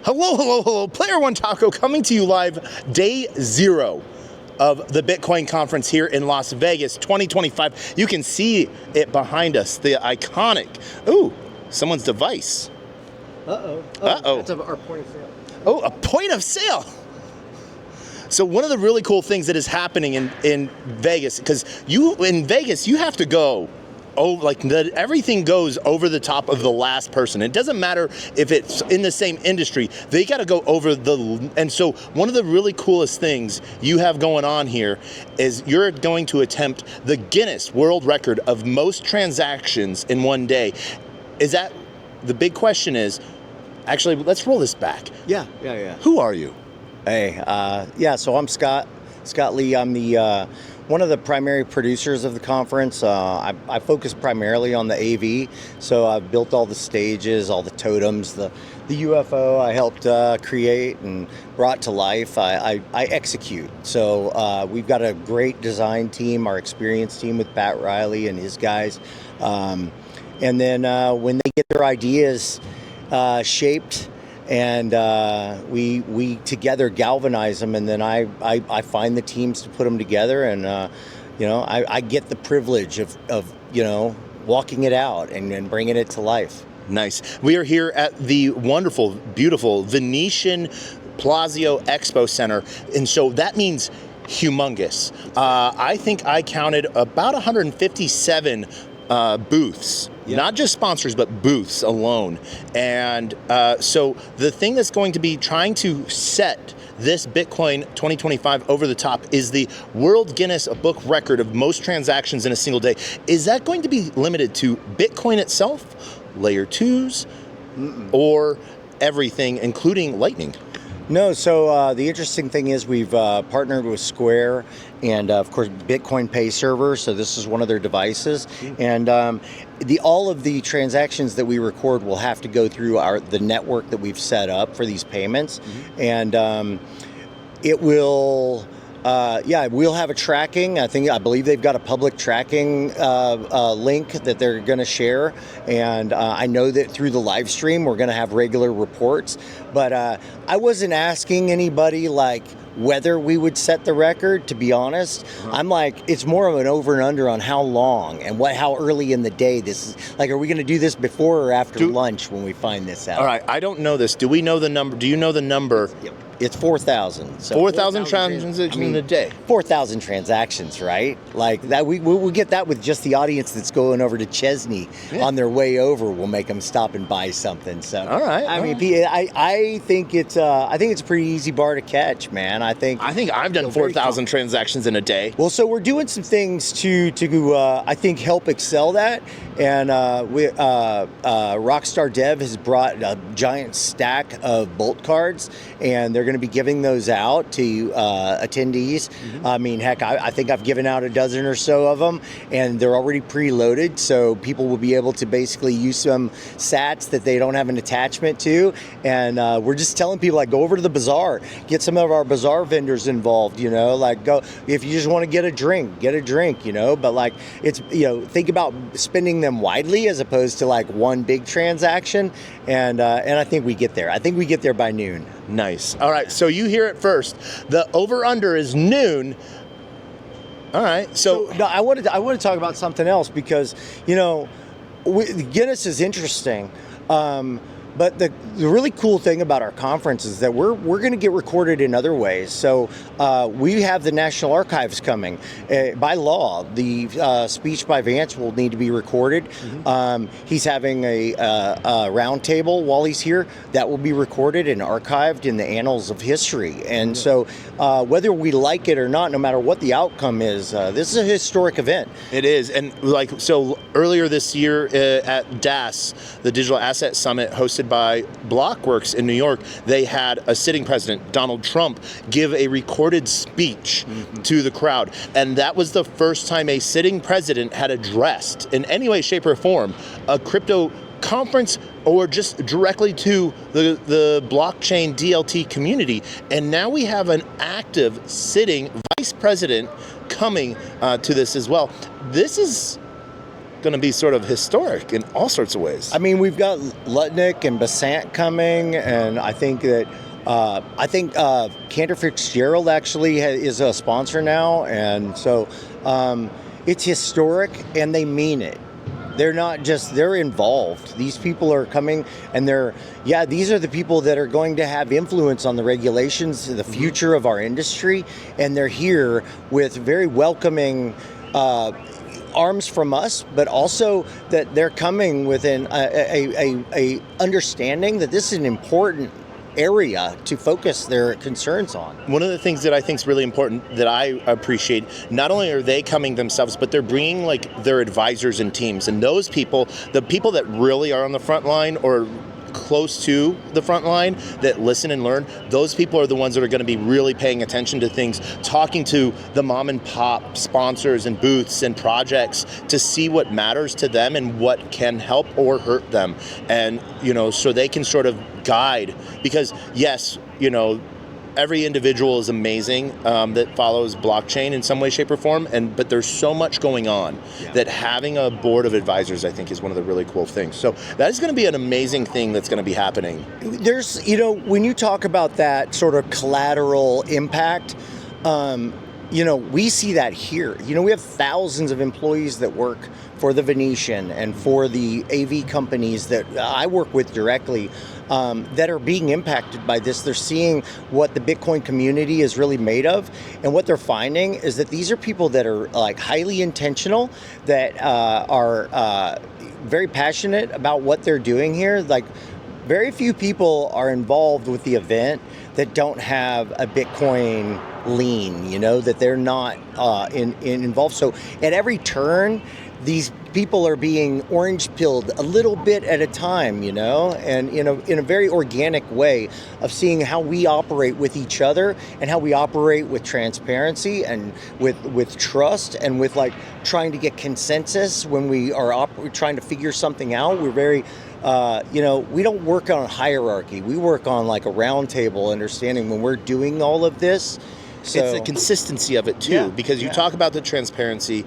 Hello, Player One Taco coming to you live day 0 of the Bitcoin conference here in Las Vegas 2025. You can see it behind us, the iconic, someone's device. That's our point of sale. Oh, a point of sale. So one of the really cool things that is happening in Vegas, because in Vegas you have to go, everything goes over the top of the last person. It doesn't matter if it's in the same industry, they got to go over and so one of the really coolest things you have going on here is you're going to attempt the Guinness World Record of most transactions in one day. The big question is, actually, let's roll this back. Yeah. Who are you? Hey, so I'm Scott Lee. I'm the one of the primary producers of the conference. I focus primarily on the AV, so I've built all the stages, all the totems, the UFO I helped create and brought to life. I execute. So we've got a great design team, our experience team with Pat Riley and his guys. And then when they get their ideas shaped, and we together galvanize them, and then I find the teams to put them together, and I get the privilege of walking it out and bringing it to life. Nice. We are here at the wonderful, beautiful Venetian Palazzo Expo Center, and so that means humongous. I think I counted about 157 booths. Yep. Not just sponsors, but booths alone. And so the thing that's going to be trying to set this Bitcoin 2025 over the top is the World Guinness Book Record of most transactions in a single day. Is that going to be limited to Bitcoin itself, layer 2s, or everything, including Lightning? No, so the interesting thing is we've partnered with Square and, of course, Bitcoin Pay Server. So this is one of their devices. And all of the transactions that we record will have to go through the network that we've set up for these payments. And it will... we'll have a tracking. I believe they've got a public tracking link that they're going to share, and I know that through the live stream we're going to have regular reports. But I wasn't asking anybody whether we would set the record, to be honest. I'm it's more of an over and under on how long and how early in the day this is. Are we going to do this before or after lunch when we find this out? All right, I don't know this. Do we know the number? Do you know the number? It's 4,000. So 4,000 transactions in a day. 4,000 transactions, right? That. We'll get that with just the audience that's going over to Chesney on their way over. We'll make them stop and buy something. So all right. I think it's a pretty easy bar to catch, man. I think I've done 4,000 transactions in a day. Well, so we're doing some things to I think help excel that, and Rockstar Dev has brought a giant stack of Bolt cards, and they're going to be giving those out to attendees. I mean, heck, I think I've given out a dozen or so of them, and they're already preloaded, so people will be able to basically use some sats that they don't have an attachment to, and we're just telling people go over to the bazaar, get some of our bazaar vendors involved, go if you just want to get a drink, but it's think about spending them widely as opposed to one big transaction, and I think we get there. I think we get there by noon. Nice. All right, so you hear it first. The over-under is noon. All right, so no, I want to talk about something else because, Guinness is interesting. But the really cool thing about our conference is that we're going to get recorded in other ways. So we have the National Archives coming. By law, the speech by Vance will need to be recorded. He's having a round table while he's here. That will be recorded and archived in the annals of history. And so whether we like it or not, no matter what the outcome is, this is a historic event. It is. And so earlier this year at DAS, the Digital Asset Summit hosted by Blockworks in New York, they had a sitting president, Donald Trump, give a recorded speech to the crowd. And that was the first time a sitting president had addressed, in any way, shape, or form, a crypto conference or just directly to the blockchain DLT community. And now we have an active sitting vice president coming to this as well. This is going to be sort of historic in all sorts of ways. I mean, we've got Lutnick and Bassant coming, and I think that Cantor Fitzgerald actually is a sponsor now, and so it's historic, and they mean it. They're not just, they're involved. These people are coming, and these are the people that are going to have influence on the regulations, the future of our industry, and they're here with very welcoming arms from us, but also that they're coming with a understanding that this is an important area to focus their concerns on. One of the things that I think is really important that I appreciate, not only are they coming themselves, but they're bringing like their advisors and teams. And those people, the people that really are on the front line or close to the front line that listen and learn, those people are the ones that are going to be really paying attention to things, talking to the mom and pop sponsors and booths and projects to see what matters to them and what can help or hurt them. And, so they can sort of guide, because yes, every individual is amazing that follows blockchain in some way, shape, or form, but there's so much going on that having a board of advisors, I think, is one of the really cool things. So that is going to be an amazing thing that's going to be happening. There's, when you talk about that sort of collateral impact, we see that here. We have thousands of employees that work for the Venetian and for the AV companies that I work with directly that are being impacted by this. They're seeing what the Bitcoin community is really made of, and what they're finding is that these are people that are like highly intentional, that are very passionate about what they're doing here. Like, very few people are involved with the event that don't have a Bitcoin lean, that they're not involved. So at every turn, these people are being orange pilled a little bit at a time, and in a very organic way of seeing how we operate with each other and how we operate with transparency and with trust and with like trying to get consensus when we are trying to figure something out. We're very we don't work on a hierarchy. We work on like a round table understanding when we're doing all of this. So, it's the consistency of it too, because you talk about the transparency,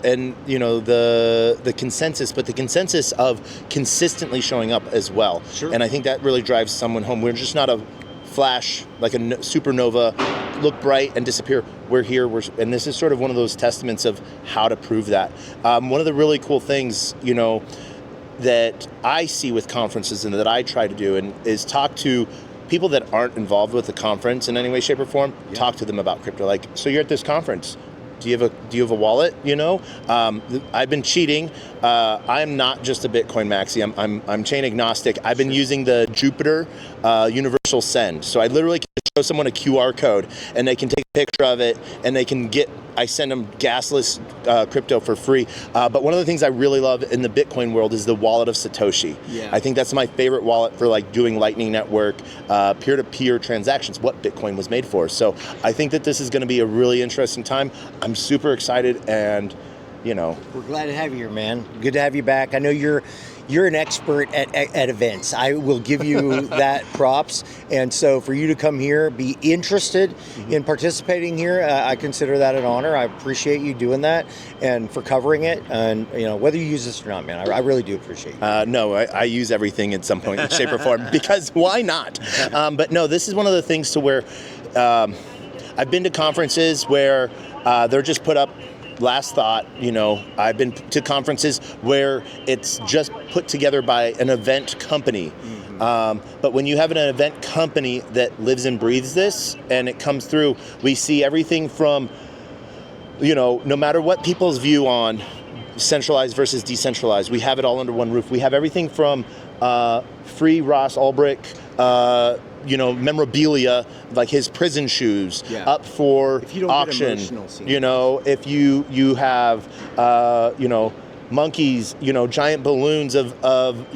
and the consensus, but the consensus of consistently showing up as well. Sure. And I think that really drives someone home. We're just not a flash, like a supernova, look bright and disappear. We're here, and this is sort of one of those testaments of how to prove that. One of the really cool things, that I see with conferences and that I try to do is talk to people that aren't involved with the conference in any way, shape, or form. Talk to them about crypto. Like, so you're at this conference. Do you have a wallet? I've been cheating. I'm not just a Bitcoin maxi. I'm chain agnostic. I've been using the Jupiter universal send. So I literally can show someone a QR code and they can take a picture of it and I send them gasless crypto for free. But one of the things I really love in the Bitcoin world is the wallet of Satoshi. Yeah. I think that's my favorite wallet for like doing Lightning Network, peer-to-peer transactions, what Bitcoin was made for. So I think that this is going to be a really interesting time. I'm super excited, and we're glad to have you here, man. Good to have you back. I know you're an expert at events. I will give you that props. And so for you to come here, be interested in participating here, I consider that an honor. I appreciate you doing that and for covering it. And whether you use this or not, man, I really do appreciate it. No, I use everything in some point, shape, or form, because why not? But no, this is one of the things to where I've been to conferences where they're just put up last thought. I've been to conferences where it's just put together by an event company. But when you have an event company that lives and breathes this and it comes through, we see everything from, no matter what people's view on centralized versus decentralized, we have it all under one roof. We have everything from free Ross Ulbricht, memorabilia, like his prison shoes, up for auction. If you have, monkeys, giant balloons of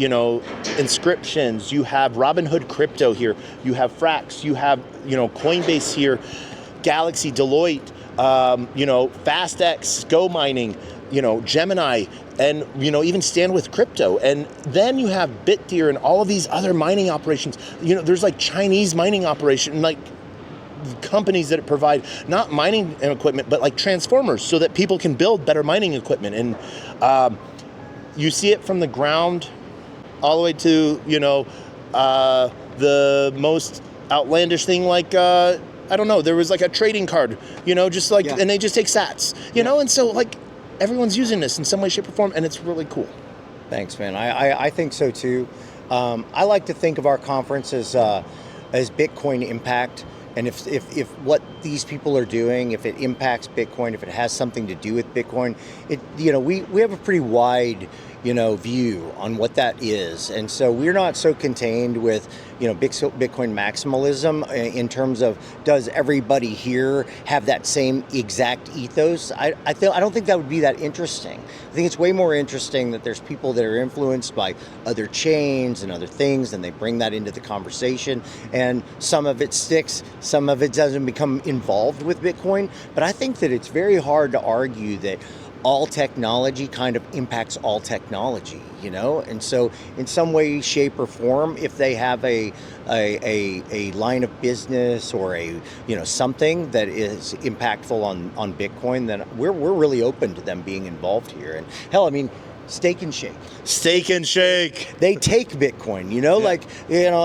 inscriptions. You have Robinhood crypto here. You have Frax. You have, Coinbase here, Galaxy, Deloitte. FastX, Go Mining, Gemini, and even stand with crypto. And then you have BitDeer and all of these other mining operations. There's like Chinese mining operation, like companies that provide not mining equipment but like transformers so that people can build better mining equipment. And you see it from the ground all the way to the most outlandish thing, like I don't know, there was like a trading card, just like, and they just take sats, and so like everyone's using this in some way, shape, or form, and it's really cool. Thanks, man. I think so too. I like to think of our conference as Bitcoin Impact, and if what these people are doing, if it impacts Bitcoin, if it has something to do with Bitcoin, we have a pretty wide view on what that is, and so we're not so contained with Bitcoin maximalism in terms of does everybody here have that same exact ethos. I don't think that would be that interesting. I think it's way more interesting that there's people that are influenced by other chains and other things, and they bring that into the conversation, and some of it sticks, some of it doesn't become involved with Bitcoin. But I think that it's very hard to argue that all technology kind of impacts all technology, and so in some way, shape, or form, if they have a line of business or something that is impactful on Bitcoin, then we're really open to them being involved here. And hell, I mean, Steak and Shake. Steak and Shake. They take Bitcoin,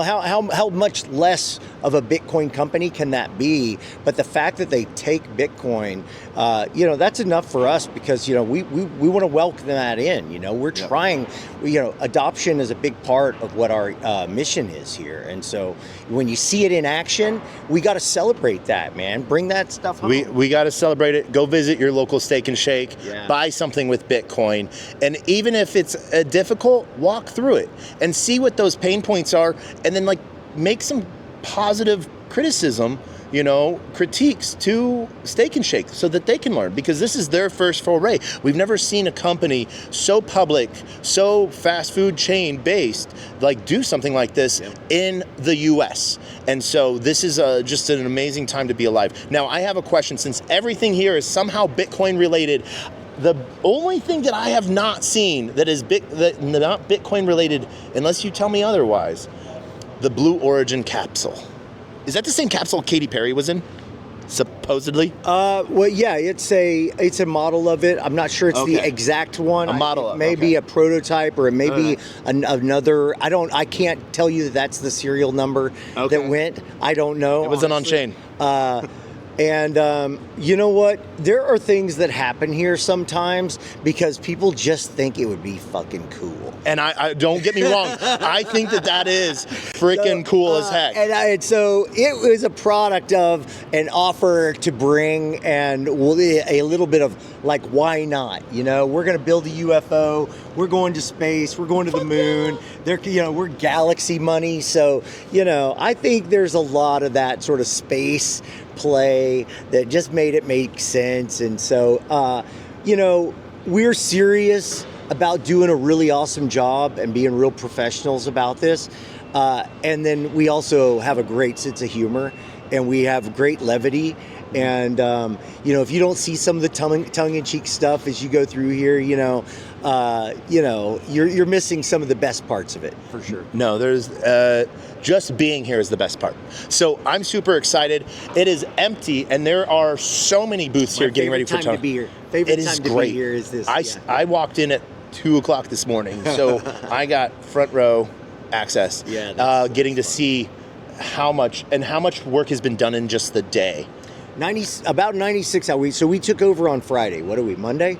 how much less of a Bitcoin company can that be? But the fact that they take Bitcoin, that's enough for us, because, we want to welcome that in. We're trying, adoption is a big part of what our mission is here. And so when you see it in action, we got to celebrate that, man. Bring that stuff home. We got to celebrate it. Go visit your local Steak and Shake. Yeah. Buy something with Bitcoin. And even if it's difficult, walk through it and see what those pain points are, and then like make some positive criticism, critiques to Steak and Shake so that they can learn, because this is their first foray. We've never seen a company so public, so fast food chain based, like do something like this in the US. And so this is just an amazing time to be alive. Now I have a question, since everything here is somehow Bitcoin related. The only thing that I have not seen that is not Bitcoin related, unless you tell me otherwise, the Blue Origin capsule. Is that the same capsule Katy Perry was in, supposedly? Well, yeah, it's a model of it. I'm not sure it's the exact one. A model of it. Maybe a prototype, or it may be another. I can't tell you that that's the serial number that went. I don't know. It wasn't on chain. And you know what? There are things that happen here sometimes because people just think it would be fucking cool. And I don't get me wrong. I think that is freaking cool as heck. And so it was a product of an offer to bring and a little bit of like, why not? We're going to build a UFO. We're going to space. We're going to the moon. We're galaxy money. So, I think there's a lot of that sort of space play that just made it make sense. And so, we're serious about doing a really awesome job and being real professionals about this. And then we also have a great sense of humor, and we have great levity. And, if you don't see some of the tongue-in-cheek stuff as you go through here, you're missing some of the best parts of it, for sure. No, there's just being here is the best part. So I'm super excited. It is empty, and there are so many booths here getting ready for time to be here. Favorite time to be here is this. I walked in at 2:00 this morning, so I got front row access. Yeah, getting to see how much work has been done in just the day. About 96 hours. So we took over on Friday. What are we, Monday?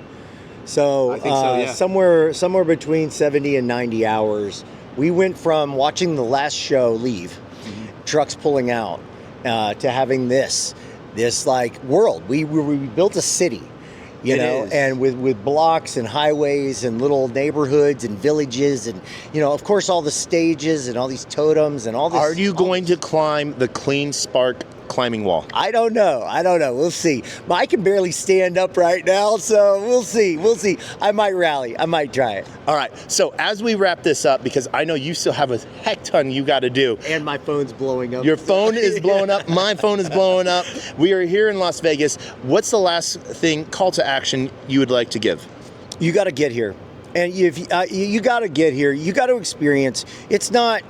So, I think so, yeah. somewhere between 70 and 90 hours. We went from watching the last show leave, trucks pulling out, to having this like world. We built a city, and with blocks and highways and little neighborhoods and villages, and of course all the stages and all these totems and all this. Are you going to climb the Clean Spark climbing wall? I don't know. We'll see. But I can barely stand up right now, so we'll see. I might rally. I might try it. All right. So as we wrap this up, because I know you still have a heck ton you got to do. And my phone's blowing up. Your phone is blowing up. My phone is blowing up. We are here in Las Vegas. What's the last call to action you would like to give? You got to get here. And if you got to get here, you got to experience. It's not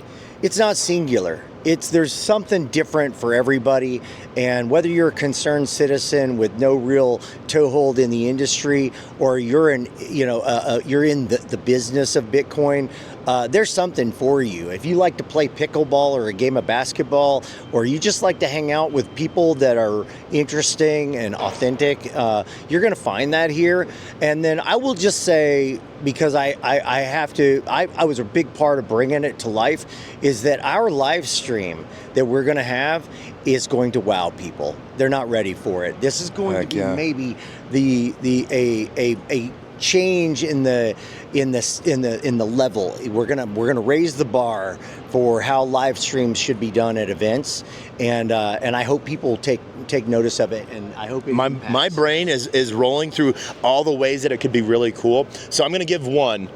singular. There's something different for everybody, and whether you're a concerned citizen with no real toehold in the industry, or you're in the business of Bitcoin, there's something for you. If you like to play pickleball or a game of basketball, or you just like to hang out with people that are interesting and authentic, you're going to find that here. And then I will just say, because I was a big part of bringing it to life, is that our live stream that we're going to have is going to wow people. They're not ready for it. This is going to be maybe a change in the level. We're gonna raise the bar for how live streams should be done at events, and I hope people take notice of it, and I hope my brain is rolling through all the ways that it could be really cool. So I'm gonna give one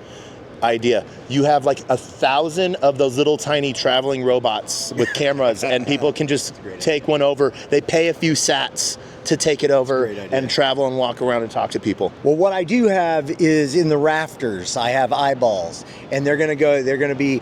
idea. You have like 1,000 of those little tiny traveling robots with cameras, and people can just take one over. They pay a few sats to take it over and travel and walk around and talk to people. Well, what I do have is in the rafters, I have eyeballs, and they're going to be,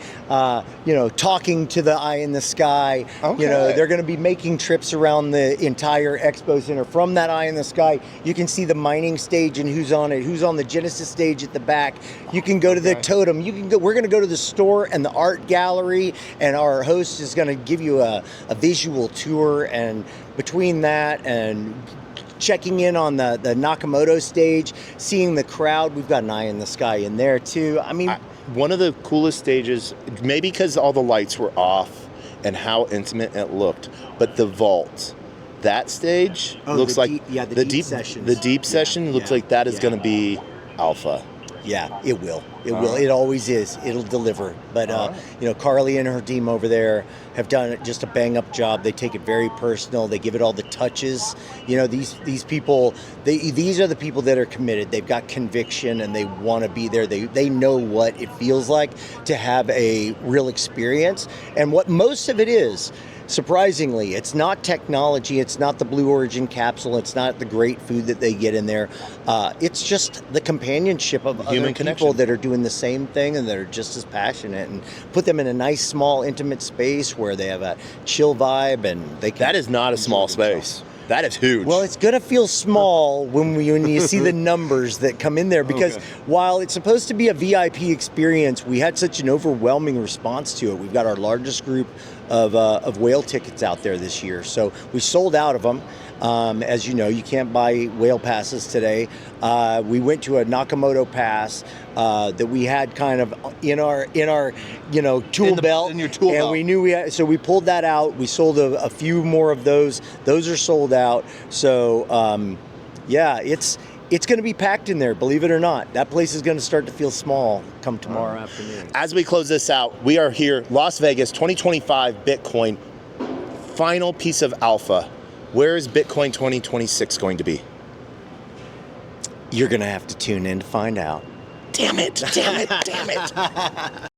talking to the eye in the sky. Okay. They're going to be making trips around the entire expo center. From that eye in the sky, you can see the mining stage and who's on it, who's on the Genesis stage at the back. You can go to the totem. We're going to go to the store and the art gallery, and our host is going to give you a visual tour. And between that and checking in on the Nakamoto stage, seeing the crowd, we've got an eye in the sky in there too. I mean, one of the coolest stages, maybe because all the lights were off and how intimate it looked, but the vault, that stage looks like the deep sessions. The deep session looks like that is going to be alpha. Yeah, it will. It will. It always is. It'll deliver. But Carly and her team over there have done just a bang up job. They take it very personal. They give it all the touches. These people. These are the people that are committed. They've got conviction and they want to be there. They know what it feels like to have a real experience. And what most of it is, surprisingly, it's not technology, it's not the Blue Origin capsule, it's not the great food that they get in there. It's just the companionship of other people that are doing the same thing and that are just as passionate, and put them in a nice, small, intimate space where they have a chill vibe and they can. That is not a small space. That is huge. Well, it's going to feel small when you see the numbers that come in there, because while it's supposed to be a VIP experience, we had such an overwhelming response to it. We've got our largest group of whale tickets out there this year. So we sold out of them. As you know, you can't buy whale passes today. We went to a Nakamoto pass that we had kind of in our tool belt, in your tool belt. We knew we had, so we pulled that out. We sold a few more of those. Those are sold out. So it's going to be packed in there, believe it or not. That place is going to start to feel small come tomorrow afternoon. As we close this out, we are here, Las Vegas, 2025 Bitcoin, final piece of alpha. Where is Bitcoin 2026 going to be? You're going to have to tune in to find out. Damn it, damn it, damn it.